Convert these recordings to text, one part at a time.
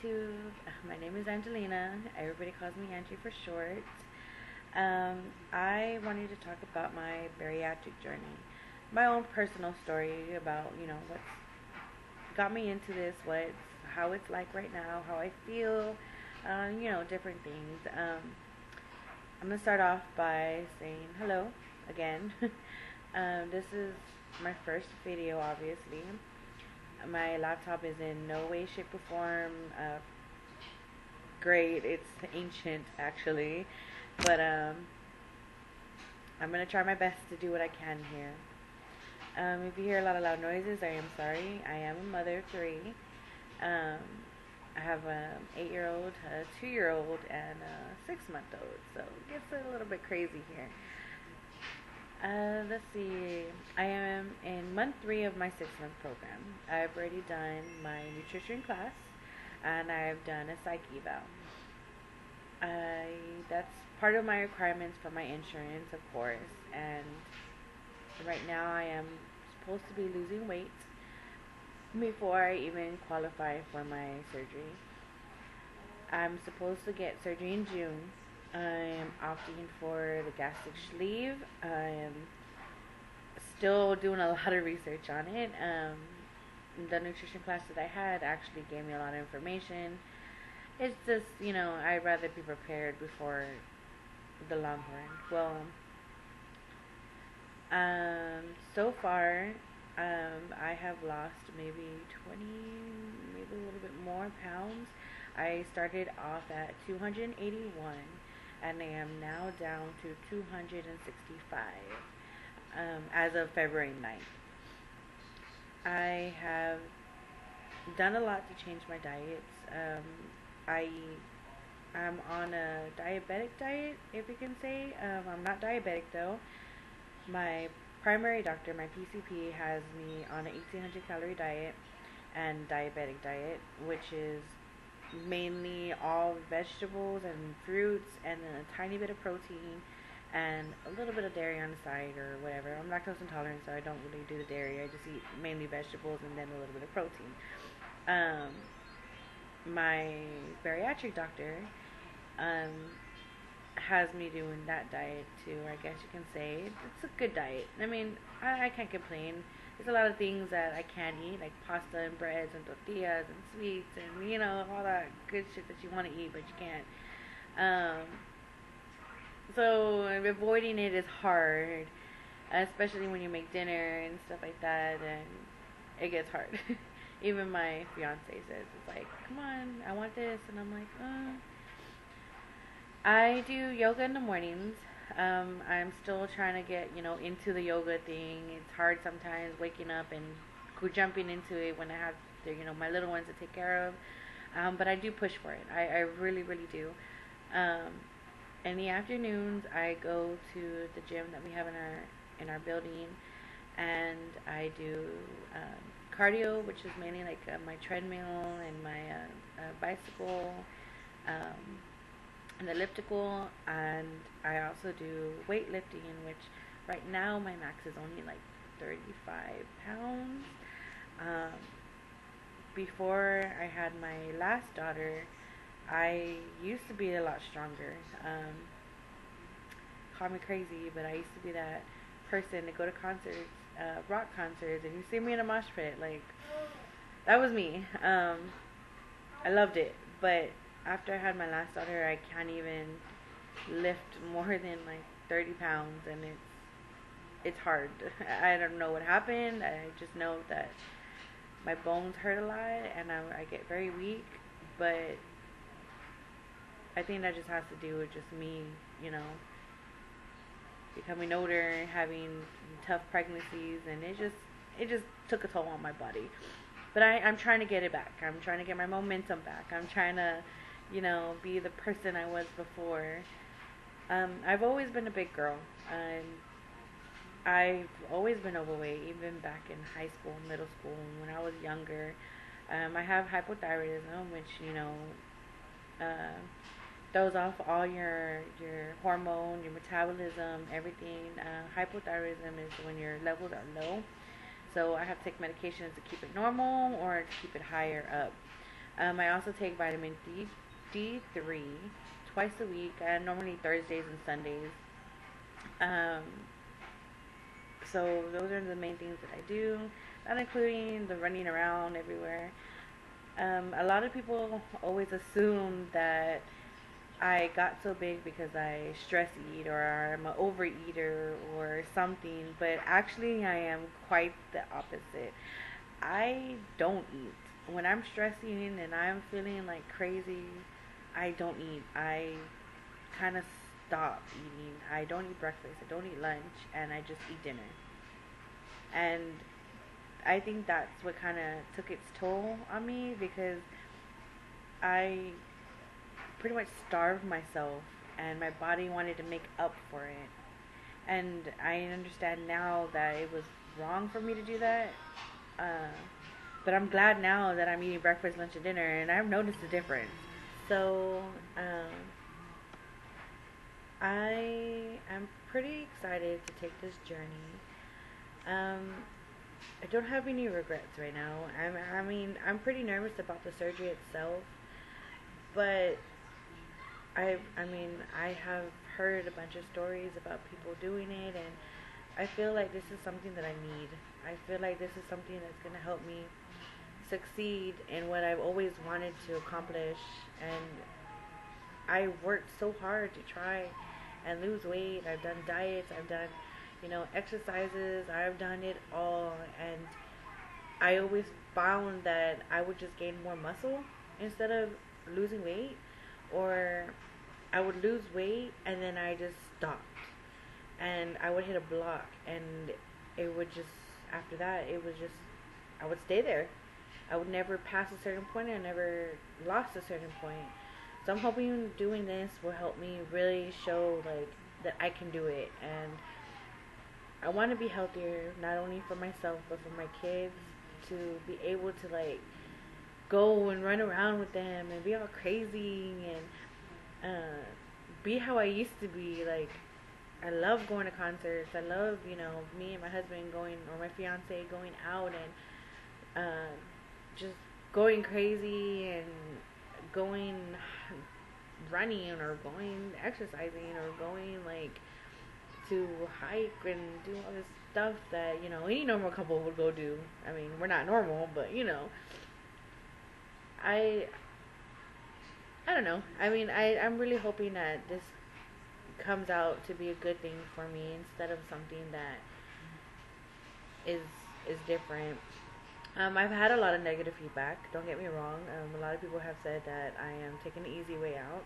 YouTube. My name is Angelina. Everybody calls me Angie for short. I wanted to talk about my bariatric journey, my own personal story about what's got me into this, how it's like right now, how I feel, different things. I'm gonna start off by saying hello again. This is my first video, obviously. My laptop is in no way, shape, or form great. It's ancient, actually, but I'm gonna try my best to do what I can here. If you hear a lot of loud noises, I am sorry. I am a mother of three. I have an 8-year-old, a 2-year-old, and a 6-month-old, so it gets a little bit crazy here. Let's see. I am in month 3 of my 6-month program. I've already done my nutrition class, and I've done a psych eval. That's part of my requirements for my insurance, of course. And right now, I am supposed to be losing weight before I even qualify for my surgery. I'm supposed to get surgery in June. I am opting for the gastric sleeve. I am still doing a lot of research on it. The nutrition class that I had actually gave me a lot of information. It's just, I'd rather be prepared before the long run. Well, so far, I have lost maybe 20, maybe a little bit more pounds. I started off at 281. And I am now down to 265 as of February 9th. I have done a lot to change my diets. I'm on a diabetic diet, if you can say. I'm not diabetic, though. My primary doctor, my PCP, has me on an 1,800 calorie diet and diabetic diet, which is mainly all vegetables and fruits, and then a tiny bit of protein and a little bit of dairy on the side or whatever. I'm lactose intolerant, so I don't really do the dairy. I just eat mainly vegetables and then a little bit of protein. My bariatric doctor has me doing that diet too, I guess you can say. It's a good diet. I mean, I can't complain. There's a lot of things that I can't eat, like pasta and breads and tortillas and sweets and, all that good shit that you want to eat, but you can't. So avoiding it is hard, especially when you make dinner and stuff like that, and it gets hard. Even my fiance says, it's like, come on, I want this, and I'm like, I do yoga in the mornings. I'm still trying to get, into the yoga thing. It's hard sometimes waking up and jumping into it when I have, my little ones to take care of. But I do push for it. I really, really do. In the afternoons, I go to the gym that we have in our building, and I do cardio, which is mainly like my treadmill and my bicycle. An elliptical, and I also do weightlifting, which right now my max is only like 35 pounds. Before I had my last daughter, I used to be a lot stronger. Call me crazy, but I used to be that person to go to concerts, rock concerts, and you see me in a mosh pit, like, that was me. I loved it, but after I had my last daughter, I can't even lift more than like 30 pounds, and it's hard. I don't know what happened. I just know that my bones hurt a lot, and I get very weak, but I think that just has to do with just me, becoming older, having tough pregnancies, and it just took a toll on my body. But I'm trying to get it back. I'm trying to get my momentum back. I'm trying to be the person I was before. I've always been a big girl. I've always been overweight, even back in high school, middle school, when I was younger. I have hypothyroidism, which, throws off all your hormone, your metabolism, everything. Hypothyroidism is when your levels are low. So I have to take medications to keep it normal or to keep it higher up. I also take vitamin D3 twice a week, normally Thursdays and Sundays. Um, so those are the main things that I do, not including the running around everywhere. A lot of people always assume that I got so big because I stress eat or I'm an overeater or something, but actually I am quite the opposite. I don't eat. When I'm stressing and I'm feeling like crazy, I don't eat. I kind of stop eating. I don't eat breakfast, I don't eat lunch, and I just eat dinner. And I think that's what kind of took its toll on me because I pretty much starved myself and my body wanted to make up for it. And I understand now that it was wrong for me to do that. Uh, but I'm glad now that I'm eating breakfast, lunch, and dinner, and I've noticed a difference. So I am pretty excited to take this journey. Um, I don't have any regrets right now. I'm pretty nervous about the surgery itself, but I have heard a bunch of stories about people doing it, and I feel like this is something that I need. I feel like this is something that's going to help me succeed in what I've always wanted to accomplish, and I worked so hard to try and lose weight. I've done diets, I've done, exercises, I've done it all, and I always found that I would just gain more muscle instead of losing weight, or I would lose weight and then I just stopped and I would hit a block, and it would just, after that, it was just, I would stay there. I would never pass a certain point. I never lost a certain point. So I'm hoping doing this will help me really show like that I can do it, and I want to be healthier, not only for myself but for my kids, to be able to like go and run around with them and be all crazy and be how I used to be. Like, I love going to concerts. I love, me and my husband going, or my fiance going out and just going crazy and going running or going exercising or going like to hike and do all this stuff that any normal couple would go do. I mean, we're not normal, but I I don't know. I mean, I'm really hoping that this comes out to be a good thing for me instead of something that is is different. I've had a lot of negative feedback. Don't get me wrong. A lot of people have said that I am taking the easy way out.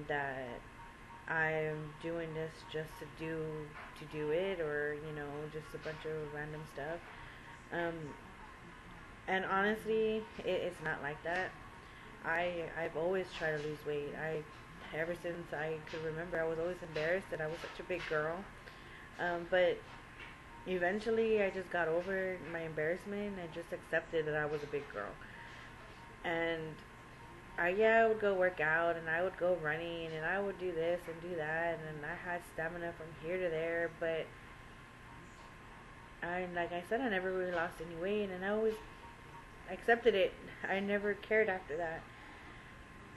That I'm doing this just to do it, or just a bunch of random stuff. Um, and honestly, it's not like that. I've always tried to lose weight. Ever since I could remember, I was always embarrassed that I was such a big girl. But eventually, I just got over my embarrassment and just accepted that I was a big girl. And I would go work out and I would go running and I would do this and do that, and I had stamina from here to there. But like I said, I never really lost any weight, and I always accepted it. I never cared after that.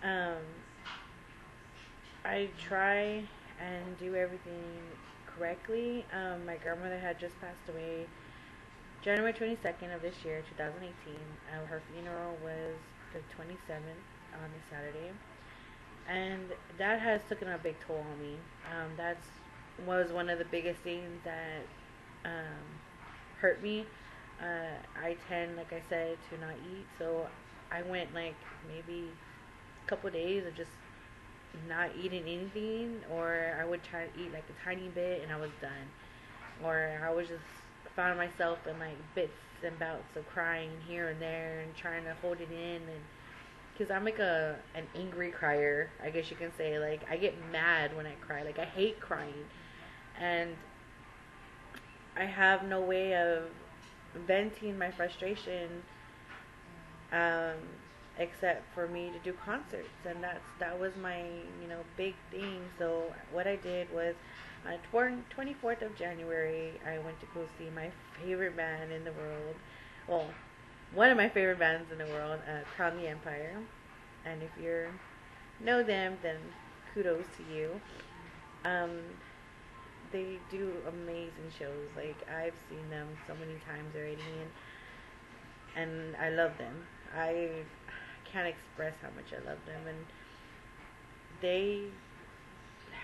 Um, I try and do everything correctly. My grandmother had just passed away January 22nd of this year, 2018. Her funeral was the 27th on a Saturday, and that has taken a big toll on me. That was one of the biggest things that hurt me. I tend, like I said, to not eat, so I went like maybe a couple of days of just not eating anything, or I would try to eat like a tiny bit and I was done, or I was just found myself in like bits and bouts of crying here and there and trying to hold it in, and because I'm like an angry crier, I guess you can say. Like, I get mad when I cry. Like, I hate crying, and I have no way of venting my frustration um, except for me to do concerts, and that was my big thing. So what I did was on 24th of January, I went to go see my favorite band in the world. Well, one of my favorite bands in the world, Crown the Empire. And if you know them, then kudos to you. Um, they do amazing shows. Like, I've seen them so many times already, and I love them. I can't express how much I love them, and they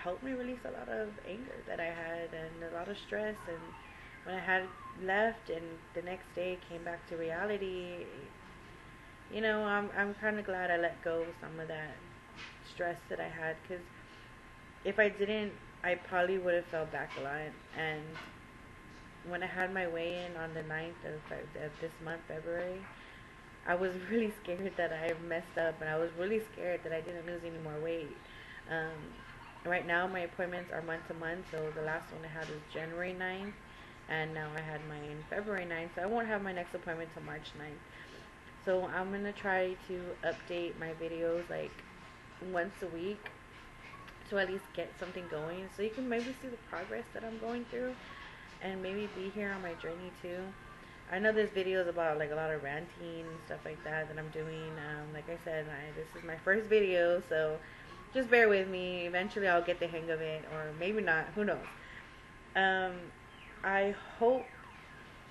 helped me release a lot of anger that I had and a lot of stress. And when I had left and the next day came back to reality, you know, I'm kind of glad I let go of some of that stress that I had, because if I didn't, I probably would have fell back a lot. And when I had my weigh-in on the 9th of this month, February, I was really scared that I messed up, and I was really scared that I didn't lose any more weight. Right now, my appointments are month to month, so the last one I had was January 9th, and now I had mine February 9th, so I won't have my next appointment till March 9th. So I'm going to try to update my videos like once a week, to at least get something going, so you can maybe see the progress that I'm going through, and maybe be here on my journey too. I know there's videos about like a lot of ranting and stuff like that I'm doing. Like I said, this is my first video, so just bear with me. Eventually I'll get the hang of it, or maybe not, who knows. I hope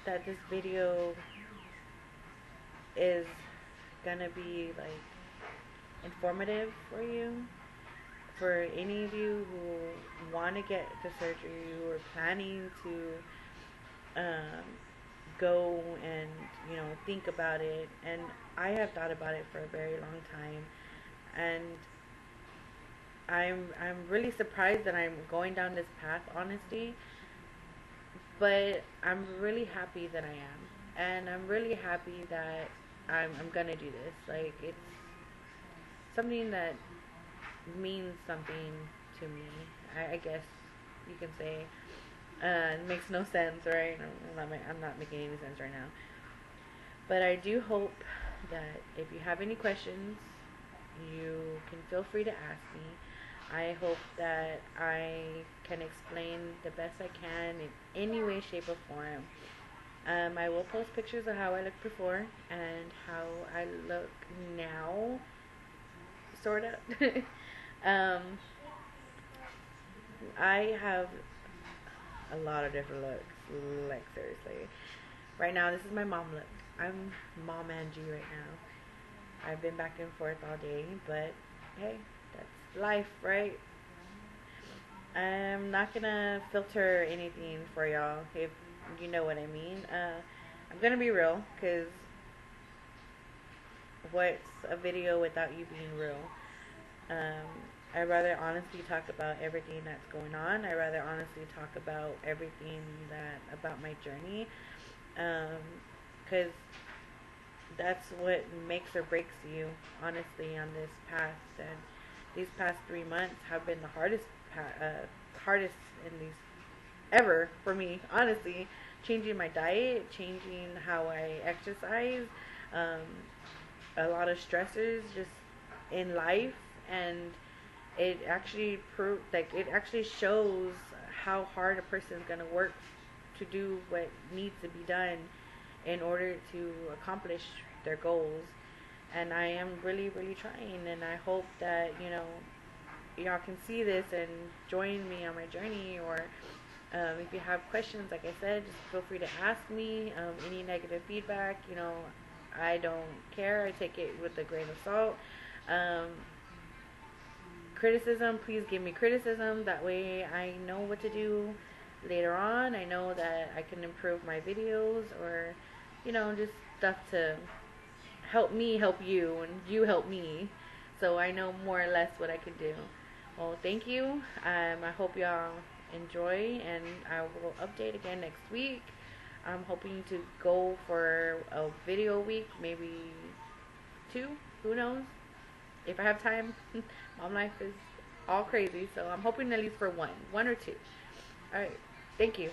that this video is gonna be like informative for you, for any of you who want to get the surgery or planning to go and, you know, think about it. And I have thought about it for a very long time, and I'm really surprised that I'm going down this path, honestly. But I'm really happy that I am, and I'm really happy that I'm gonna do this. Like, it's something that means something to me, I guess you can say. It makes no sense, right? I'm not making any sense right now. But I do hope that if you have any questions, you can feel free to ask me. I hope that I can explain the best I can in any way, shape, or form. I will post pictures of how I looked before and how I look now, sort of. I have a lot of different looks, like seriously. Right now, this is my mom look. I'm Mom Angie right now. I've been back and forth all day, but hey, that's life, right? I'm not gonna filter anything for y'all, if you know what I mean. I'm gonna be real, because what's a video without you being real? I'd rather honestly talk about everything that's going on. I'd rather honestly talk about everything about my journey, because that's what makes or breaks you, honestly, on this path. And these past 3 months have been the hardest in these ever for me, honestly. Changing my diet, changing how I exercise, a lot of stressors just in life, and it actually shows how hard a person's gonna work to do what needs to be done in order to accomplish their goals. And I am really, really trying, and I hope that, you know, y'all can see this and join me on my journey. Or if you have questions, like I said, just feel free to ask me. Any negative feedback, you know, I don't care. I take it with a grain of salt. Criticism, please give me criticism. That way I know what to do later on. I know that I can improve my videos, or, you know, just stuff to help me help you, and you help me, so I know more or less what I can do. Well, thank you. I hope y'all enjoy, and I will update again next week. I'm hoping to go for a video week, maybe 2, who knows, if I have time. Mom life is all crazy, so I'm hoping at least for one or two. Alright, thank you.